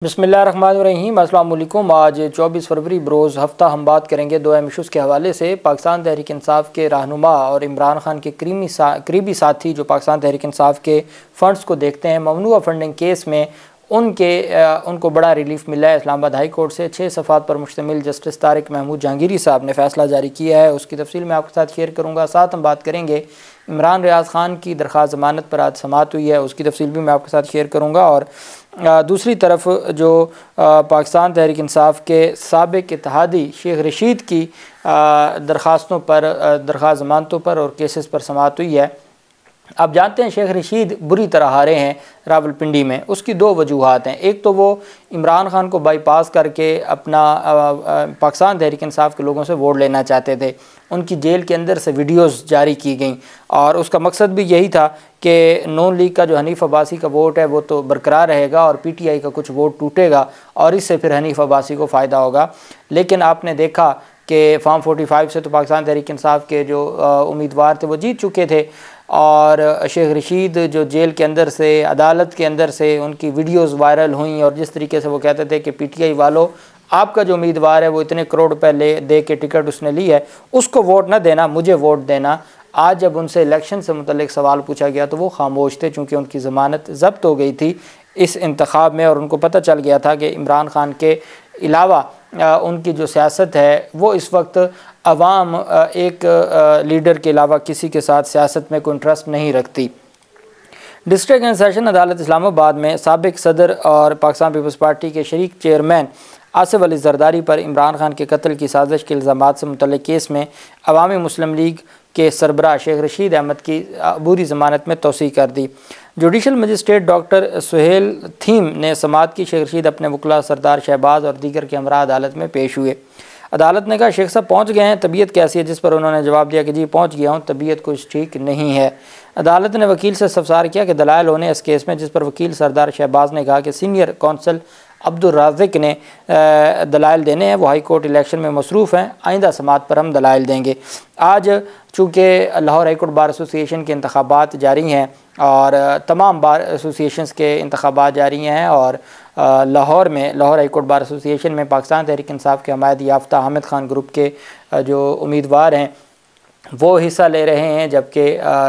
बिस्मिल्लाहिर्रहमानिर्रहीम। अस्सलाम वालेकुम। आज 24 फरवरी बरोज़ हफ़्ता हम बात करेंगे दो अहम इशूज़ के हवाले से। पाकिस्तान तहरीक इंसाफ के रहनुमा और इमरान खान के करीबी साथी जो पाकिस्तान तहरीक इंसाफ के फ़ंड्स को देखते हैं, ममनुआ फंडिंग केस में उनको बड़ा रिलीफ मिला है। इस्लामाबाद हाई कोर्ट से 6 सफ़ात पर मुश्तमिल जस्टिस तारिक महमूद जहांगीरी साहब ने फ़ैसला जारी किया है। उसकी तफसील मैं आपके साथ शेयर करूँगा। साथ हम बात करेंगे इमरान रियाज ख़ान की दरख्वास्त ज़मानत पर आज समाअत हुई है, उसकी तफसील भी मैं आपके साथ शेयर करूँगा। और दूसरी तरफ जो पाकिस्तान तहरीक इंसाफ के साबिक़ इत्तेहादी शेख रशीद की दरख्वास्त ज़मानतों पर और केसेस पर समाअत हुई है। आप जानते हैं शेख रशीद बुरी तरह हारे हैं रावलपिंडी में। उसकी दो वजूहात हैं। एक तो वो इमरान खान को बाईपास करके अपना पाकिस्तान तहरीक इंसाफ के लोगों से वोट लेना चाहते थे। उनकी जेल के अंदर से वीडियोस जारी की गई और उसका मकसद भी यही था कि नून लीग का जो हनीफ अब्बासी का वोट है वो तो बरकरार रहेगा और PTI का कुछ वोट टूटेगा और इससे फिर हनीफ अब्बासी को फ़ायदा होगा। लेकिन आपने देखा कि फॉर्म 45 से तो पाकिस्तान तहरीक इंसाफ के जो उम्मीदवार थे वो जीत चुके थे और शेख रशीद जो जेल के अंदर से, अदालत के अंदर से उनकी वीडियोस वायरल हुई और जिस तरीके से वो कहते थे कि PTI वालों, आपका जो उम्मीदवार है वो इतने करोड़ रुपए दे के टिकट उसने ली है, उसको वोट ना देना, मुझे वोट देना। आज जब उनसे इलेक्शन से मुतल्लिक सवाल पूछा गया तो वो खामोश थे, चूँकि उनकी ज़मानत ज़ब्त हो गई थी इस इंतखाब में और उनको पता चल गया था कि इमरान खान के अलावा उनकी जो सियासत है वो इस वक्त अवाम एक लीडर के अलावा किसी के साथ सियासत में कोई इंटरेस्ट नहीं रखती। डिस्ट्रिक्ट एंड सेशन अदालत इस्लामाबाद में साबिक़ सदर और पाकिस्तान पीपल्स पार्टी के शरीक चेयरमैन आसिफ अली जरदारी पर इमरान खान के कत्ल की साजिश के इल्ज़ामात से मुतल्लिक़ केस में अवामी मुस्लिम लीग के सरबराह शेख रशीद अहमद की अबूरी ज़मानत में तौसीक़ कर दी। जुडिशल मजिस्ट्रेट डॉक्टर सुहेल थीम ने समाअत की। शेख रशीद अपने वकला सरदार शहबाज और दीगर के हमरा अदालत में पेश हुए। अदालत ने कहा, शेख साहब पहुँच गए हैं, तबीयत कैसी है? जिस पर उन्होंने जवाब दिया कि जी पहुँच गया हूँ, तबीयत कुछ ठीक नहीं है। अदालत ने वकील से इस्तफसार किया कि दलाइल होने इस केस में, जिस पर वकील सरदार शहबाज ने कहा कि सीनियर कौंसल अब्दुल राज़िक ने दलाइल देने हैं, वो हाई कोर्ट इलेक्शन में मसरूफ़ हैं, आइंदा समाअत पर हम दलाइल देंगे। आज चूँकि Lahore high court bar association के इंतखाबात जारी हैं और तमाम बार एसोसिएशंस के इंतखाबात जारी हैं और Lahore high court bar association में पाकिस्तान तहरीक इंसाफ के हमायत याफ्ता हामिद खान ग्रुप के जो उम्मीदवार हैं वो हिस्सा ले रहे हैं, जबकि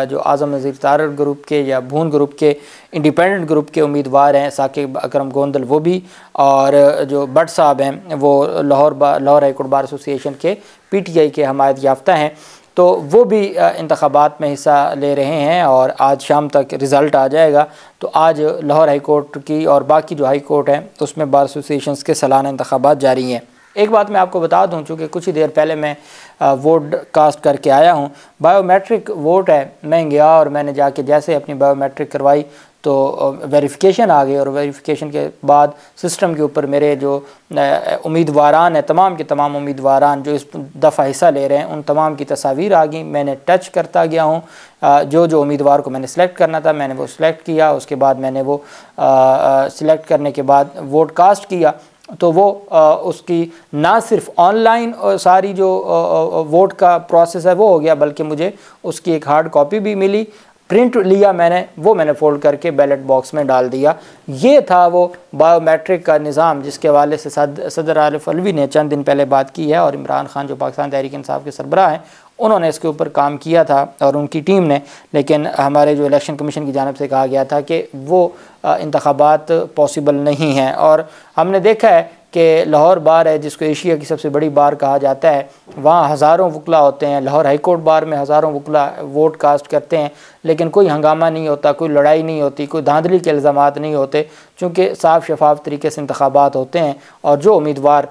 जो आज़म नज़ीर तारड़ ग्रुप के या भून ग्रुप के इंडिपेंडेंट ग्रुप के उम्मीदवार हैं साकिब अकरम गोंदल वो भी, और जो भट्ट साहब हैं वो Lahore high court bar association के PTI के हमायत याफ्ता हैं, तो वो भी इंतखाबात में हिस्सा ले रहे हैं और आज शाम तक रिज़ल्ट आ जाएगा। तो आज लाहौर हाई कोर्ट की और बाकी जो हाई कोर्ट है उसमें बार एसोसिएशंस के सालाना इंतखाबात जारी हैं। एक बात मैं आपको बता दूं, चूँकि कुछ ही देर पहले मैं वोट कास्ट करके आया हूं, बायोमेट्रिक वोट है। मैं गया और मैंने जाके जैसे अपनी बायोमेट्रिक करवाई तो वेरिफिकेशन आ गई और वेरिफिकेशन के बाद सिस्टम के ऊपर मेरे जो उम्मीदवारान हैं, तमाम के तमाम उम्मीदवारान जो इस दफ़ा हिस्सा ले रहे हैं, उन तमाम की तस्वीर आ गई। मैंने टच करता गया हूँ, जो उम्मीदवार को मैंने सेलेक्ट करना था मैंने वो सिलेक्ट किया। उसके बाद मैंने वो सिलेक्ट करने के बाद वोट कास्ट किया तो वो उसकी ना सिर्फ ऑनलाइन सारी जो वोट का प्रोसेस है वो हो गया, बल्कि मुझे उसकी एक हार्ड कॉपी भी मिली। प्रिंट लिया मैंने फ़ोल्ड करके बैलेट बॉक्स में डाल दिया। ये था वो बायोमेट्रिक का निज़ाम जिसके हवाले से सदर आरिफ अलवी ने चंद दिन पहले बात की है और इमरान खान जो पाकिस्तान तहरीक इंसाफ के सरबराह हैं उन्होंने इसके ऊपर काम किया था और उनकी टीम ने। लेकिन हमारे जो इलेक्शन कमीशन की जानिब से कहा गया था कि वो इंतखाबात पॉसिबल नहीं हैं और हमने देखा है कि लाहौर बार है जिसको एशिया की सबसे बड़ी बार कहा जाता है, वहाँ हज़ारों वकला होते हैं। लाहौर हाई कोर्ट बार में हज़ारों वकला वोट कास्ट करते हैं, लेकिन कोई हंगामा नहीं होता, कोई लड़ाई नहीं होती, कोई धांधली के इल्ज़ामात नहीं होते, चूँकि साफ़ शफाफ तरीके से इंतखाबात होते हैं और जो उम्मीदवार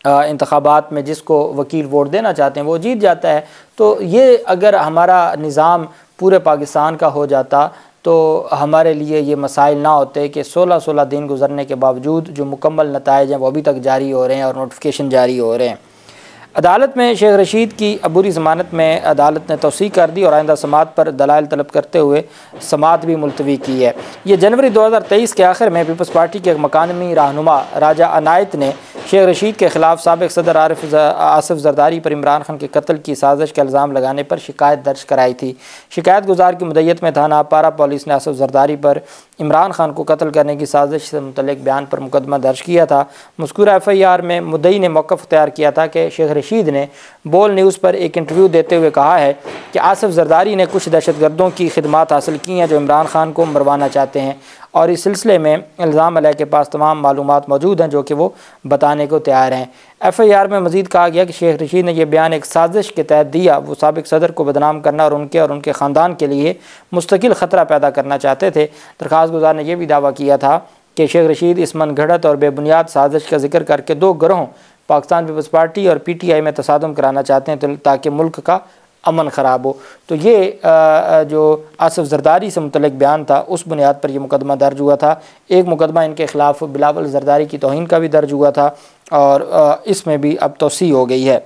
इंतखाबात में जिसको वकील वोट देना चाहते हैं वो जीत जाता है। तो ये अगर हमारा निज़ाम पूरे पाकिस्तान का हो जाता तो हमारे लिए ये मसाइल ना होते कि 16 दिन गुजरने के बावजूद जो मुकम्मल नताइज हैं वो अभी तक जारी हो रहे हैं और नोटिफिकेशन जारी हो रहे हैं। अदालत में शेख रशीद की अबूरी ज़मानत में अदालत ने तौसीक़ कर दी और आइंदा समाअत पर दलाइल तलब करते हुए समाअत भी मुलतवी की है। ये जनवरी 2023 के आखिर में पीपल्स पार्टी के एक मकामी रहनुमा राजा अनायत ने शेख रशीद के ख़िलाफ़ साबिक़ सदर आसिफ ज़रदारी पर इमरान खान के कत्ल की साजिश का इल्ज़ाम लगाने पर शिकायत दर्ज कराई थी। शिकायत गुजार की मुद्दत में थाना पारा पुलिस ने आसिफ ज़रदारी पर इमरान खान को कत्ल करने की साजिश से मुतल्लिक़ बयान पर मुकदमा दर्ज किया था। मज़कूरा FIR में मुद्दई ने मौक़िफ़ इख्तियार किया था कि शेख रशीद ने बोल न्यूज़ पर एक इंटरव्यू देते हुए कहा है कि आसिफ ज़रदारी ने कुछ दहशतगर्दों की खिदमात हासिल की हैं जो इमरान खान को मरवाना चाहते हैं और इस सिलसिले में इल्ज़ाम अलैह के पास तमाम मालूमात मौजूद हैं जो कि वो बताने को तैयार हैं। FIR में मज़ीद कहा गया कि शेख रशीद ने यह बयान एक साजिश के तहत दिया। वो साबिक़ सदर को बदनाम करना और उनके ख़ानदान के लिए मुस्तकिल ख़तरा पैदा करना चाहते थे। दरख्वास्त गुजार ने यह भी दावा किया था कि शेख रशीद इस मनगढ़ंत और बेबुनियाद साजिश का जिक्र करके दो गिरोहों पाकिस्तान पीपल्स पार्टी और PTI में तसादुम कराना चाहते हैं ताकि मुल्क का अमन ख़राब हो। तो ये जो आसिफ ज़रदारी से मुतल्लिक़ बयान था उस बुनियाद पर यह मुकदमा दर्ज हुआ था। एक मुकदमा इनके ख़िलाफ़ बिलावल ज़रदारी की तौहीन का भी दर्ज हुआ था और इसमें भी अब तोसी हो गई है।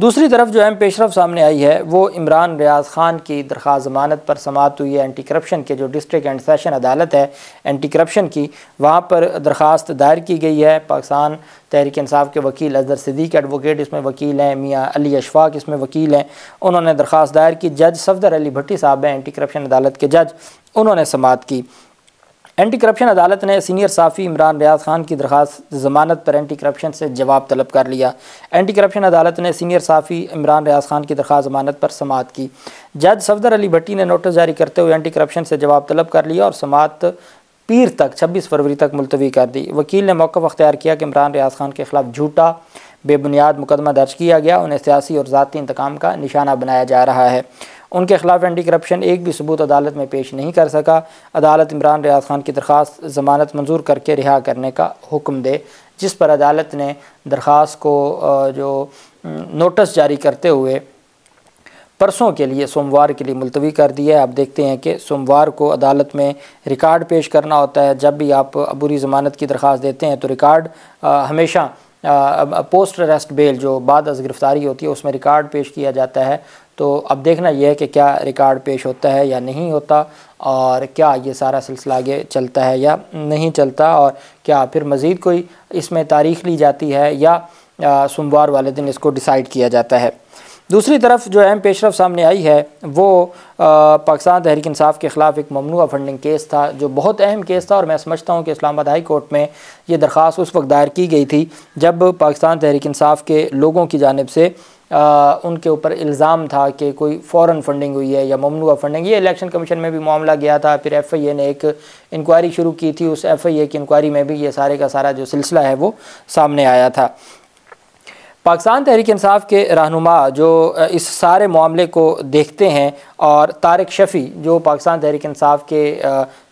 दूसरी तरफ जो अहम पेशरफ सामने आई है वो इमरान रियाज़ ख़ान की दरख्वास्त ज़मानत पर समाअत हुई है। एंटी करप्शन के जो डिस्ट्रिक्ट एंड सेशन अदालत है एंटी करप्शन की, वहाँ पर दरख्वास्त दायर की गई है। पाकिस्तान तहरीक इंसाफ के वकील अज़हर सिद्दीक़ एडवोकेट इसमें वकील हैं, मियाँ अली अशफाक इसमें वकील हैं। उन्होंने दरख्वास्त दायर की। जज सफदर अली भट्टी साहब हैं एंटी करप्शन अदालत के जज, उन्होंने समाअत की। एंटी करप्शन अदालत ने सीनियर साफ़ी इमरान रियाज़ ख़ान की दरख्वास्त ज़मानत पर एंटी करप्शन से जवाब तलब कर लिया। एंटी करप्शन अदालत ने सीनियर साफ़ी इमरान रियाज़ ख़ान की दरख्वास्त ज़मानत पर समाअत की। जज सफदर अली भट्टी ने नोटिस जारी करते हुए एंटी करप्शन से जवाब तलब कर लिया और समाअत पीर तक 26 फरवरी तक मुलतवी कर दी। वकील ने मौक़िफ़ अख्तियार किया कि इमरान रियाज़ ख़ान के ख़िलाफ़ झूठा बेबुनियाद मुकदमा दर्ज किया गया, उन्हें सियासी और ज़ाती इंतकाम का निशाना बनाया जा रहा है। उनके ख़िलाफ़ एंटी करप्शन एक भी सबूत अदालत में पेश नहीं कर सका। अदालत इमरान रियाज़ ख़ान की दरख्वास्त ज़मानत मंजूर करके रिहा करने का हुक्म दे, जिस पर अदालत ने दरख्वास्त को जो नोटिस जारी करते हुए परसों के लिए सोमवार के लिए मुलतवी कर दिया है। आप देखते हैं कि सोमवार को अदालत में रिकॉर्ड पेश करना होता है। जब भी आप अबूरी ज़मानत की दरख्वास्त देते हैं तो रिकॉर्ड हमेशा पोस्ट अरेस्ट बेल जो बाद अज़ गिरफ़्तारी होती है उसमें रिकॉर्ड पेश किया जाता है। तो अब देखना यह है कि क्या रिकॉर्ड पेश होता है या नहीं होता और क्या ये सारा सिलसिला आगे चलता है या नहीं चलता और क्या फिर मज़ीद कोई इसमें तारीख़ ली जाती है या सोमवार वाले दिन इसको डिसाइड किया जाता है। दूसरी तरफ जो अहम पेशरफ सामने आई है वो पाकिस्तान तहरीक इंसाफ के ख़िलाफ़ एक ममनुआ फंडिंग केस था जो बहुत अहम केस था और मैं समझता हूँ कि इस्लामाबाद हाई कोर्ट में ये दरख्वास्त उस वक्त दायर की गई थी जब पाकिस्तान तहरीक इंसाफ के लोगों की जानिब से उनके ऊपर इल्ज़ाम था कि कोई फ़ौरन फंडिंग हुई है या ममनुआ फंडिंग। ये इलेक्शन कमीशन में भी मामला गया था, फिर FIA ने एक इंक्वायरी शुरू की थी, उस FIA की इंक्वायरी में भी ये सारे का सारा जो सिलसिला है वो सामने आया था। पाकिस्तान तहरीक इंसाफ के रहनुमा जो इस सारे मामले को देखते हैं और तारिक शफ़ी जो पाकिस्तान तहरीक इंसाफ के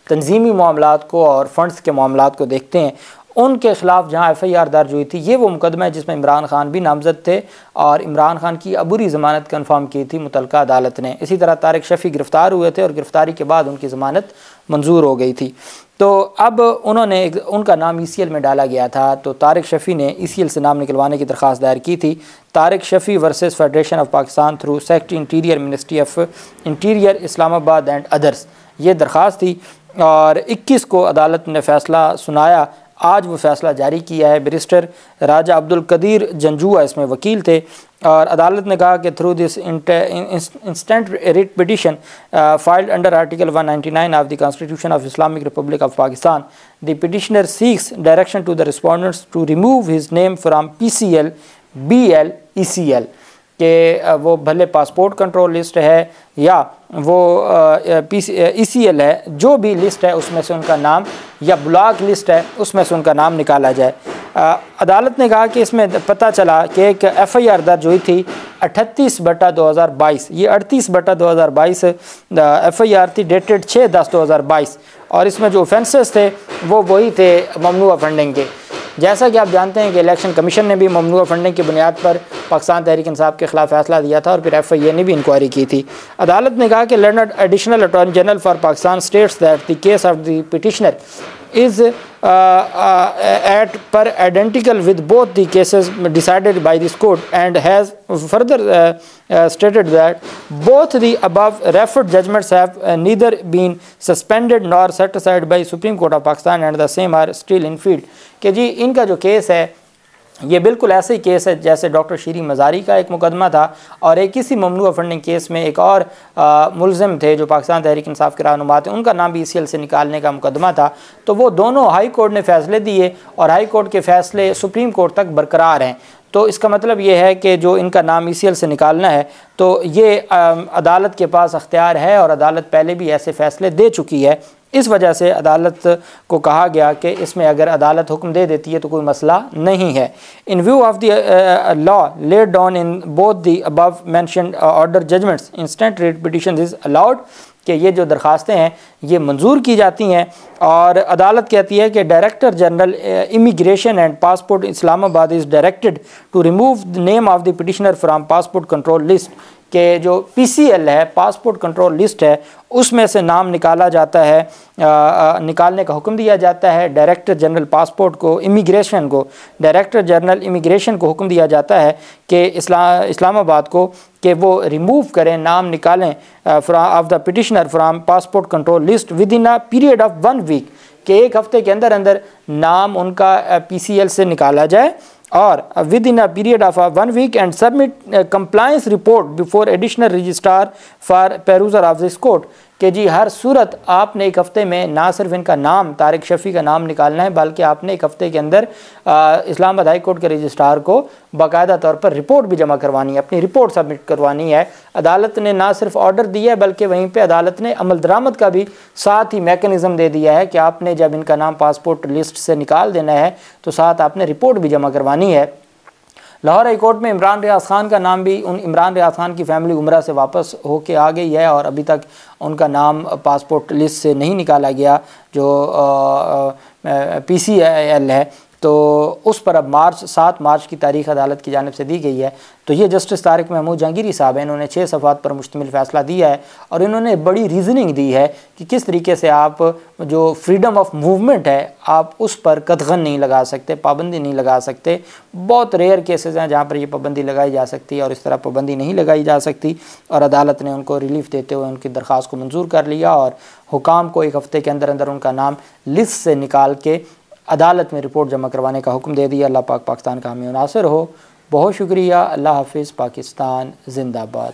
तंजीमी मामलात को और फ़ंड्स के मामलात को देखते हैं, उनके ख़िलाफ़ जहाँ FIR दर्ज हुई थी ये वो मुकदमा है जिसमें इमरान खान भी नामज़द थे और इमरान खान की अबूरी ज़मानत कन्फर्म की थी मुतल्लिक़ा अदालत ने। इसी तरह तारिक शफ़ी गिरफ़्तार हुए थे और गिरफ़्तारी के बाद उनकी ज़मानत मंजूर हो गई थी। तो अब उन्होंने उनका नाम ECL में डाला गया था। तो तारिक शफ़ी ने ECL से नाम निकलवाने की दरख्वास्त दायर की थी। Tariq Shafi versus federation of Pakistan through secretary interior ministry of interior Islamabad and others, ये दरख्वास्त थी और 21 को अदालत ने फ़ैसला सुनाया। आज वो फ़ैसला जारी किया है। बैरिस्टर राजा अब्दुल कदीर जंजुआ इसमें वकील थे और अदालत ने कहा कि through this instant writ petition filed under article 199 of the Constitution of Islamic Republic of Pakistan the petitioner seeks direction to the respondents to remove his name from PCL BL ECL कि वो भले पासपोर्ट कंट्रोल लिस्ट है या वो ECL है, जो भी list है उसमें से उनका नाम या ब्लॉक लिस्ट है उसमें से उनका नाम निकाला जाए। अदालत ने कहा कि इसमें पता चला कि एक FIR दर्ज हुई थी 38/2022, ये 38/2022 FIR थी डेटेड 6/10/2022 और इसमें जो ऑफेंसेस थे वो वही थे ममनुआ फंडिंग के। जैसा कि आप जानते हैं कि इलेक्शन कमीशन ने भी ममनुआ फंडिंग की बुनियाद पर पाकिस्तान तहरीक इंसाफ के ख़िलाफ़ फैसला दिया था और फिर FIA ने भी इंक्वायरी की थी। अदालत ने कहा कि learned additional attorney general for Pakistan states that the case of the petitioner is at per identical with both the cases decided by this court and has further stated that both the above referred judgments have neither been suspended nor set aside by Supreme Court of Pakistan and the same are still in field। कि जी इनका जो case है ये बिल्कुल ऐसे ही case है जैसे doctor शीरी मज़ारी का एक मुकदमा था और एक इसी ममनुआ फंडिंग केस में एक और मुलज़िम थे जो पाकिस्तान तहरीक इंसाफ के रहनुमा थे, उनका नाम भी ECL से निकालने का मुकदमा था। तो वो दोनों हाई कोर्ट ने फ़ैसले दिए और हाई कोर्ट के फ़ैसले सुप्रीम कोर्ट तक बरकरार हैं। तो इसका मतलब ये है कि जो इनका नाम ECL से निकालना है तो ये अदालत के पास अख्तियार है और अदालत पहले भी ऐसे फ़ैसले दे चुकी है। इस वजह से अदालत को कहा गया कि इसमें अगर अदालत हुक्म दे देती है तो कोई मसला नहीं है। In view of the law laid down in both the above mentioned order judgments instant writ petition is allowed, कि ये जो दरख्वास्तें हैं ये मंजूर की जाती हैं। और अदालत कहती है कि director general immigration and passport Islamabad is directed to remove the name of the petitioner from passport control list, के जो PCL है, पासपोर्ट कंट्रोल लिस्ट है, उसमें से नाम निकाला जाता है, निकालने का हुक्म दिया जाता है डायरेक्टर जनरल पासपोर्ट को, इमिग्रेशन को, डायरेक्टर जनरल इमिग्रेशन को हुक्म दिया जाता है कि इस्लामाबाद को कि वो रिमूव करें, नाम निकालें of the petitioner from passport control list within a period of 1 week, कि 1 हफ्ते के अंदर अंदर नाम उनका PCL से निकाला जाए और within a period of 1 week and submit compliance report before additional registrar for perusal of this court, कि जी हर सूरत आपने 1 हफ्ते में ना सिर्फ इनका नाम तारिक शफ़ी का नाम निकालना है बल्कि आपने 1 हफ्ते के अंदर इस्लामाबाद हाई कोर्ट के रजिस्ट्रार को बाकायदा तौर पर रिपोर्ट भी जमा करवानी है, अपनी रिपोर्ट सबमिट करवानी है। अदालत ने ना सिर्फ ऑर्डर दिया है बल्कि वहीं पे अदालत ने अमल दरामद का भी साथ ही मैकेनिज़्म दे दिया है कि आपने जब इनका नाम पासपोर्ट लिस्ट से निकाल देना है तो साथ आपने रिपोर्ट भी जमा करवानी है। लाहौर हाई कोर्ट में इमरान रियाज़ ख़ान का नाम भी, उन इमरान रियाज़ ख़ान की फ़ैमिली उम्रा से वापस होके आ गई है और अभी तक उनका नाम पासपोर्ट लिस्ट से नहीं निकाला गया जो PCL है, तो उस पर अब 7 मार्च की तारीख़ अदालत की जानिब से दी गई है। तो ये जस्टिस तारिक महमूद जहांगीरी साहब हैं, इन्होंने 6 सफ़ात पर मुश्तमिल फ़ैसला दिया है और इन्होंने बड़ी रीज़निंग दी है कि किस तरीके से आप जो फ्रीडम ऑफ मूवमेंट है आप उस पर कतगन नहीं लगा सकते, पाबंदी नहीं लगा सकते। बहुत रेयर केसेस हैं जहाँ पर ये पाबंदी लगाई जा सकती है और इस तरह पाबंदी नहीं लगाई जा सकती, और अदालत ने उनको रिलीफ देते हुए उनकी दरख्वास्त को मंजूर कर लिया और हुकाम को 1 हफ्ते के अंदर अंदर उनका नाम लिस्ट से निकाल के अदालत में रिपोर्ट जमा करवाने का हुक्म दे दिया। अल्लाह पाक पाकिस्तान का हामी नासिर हो। बहुत शुक्रिया। अल्लाह हाफिज़। पाकिस्तान जिंदाबाद।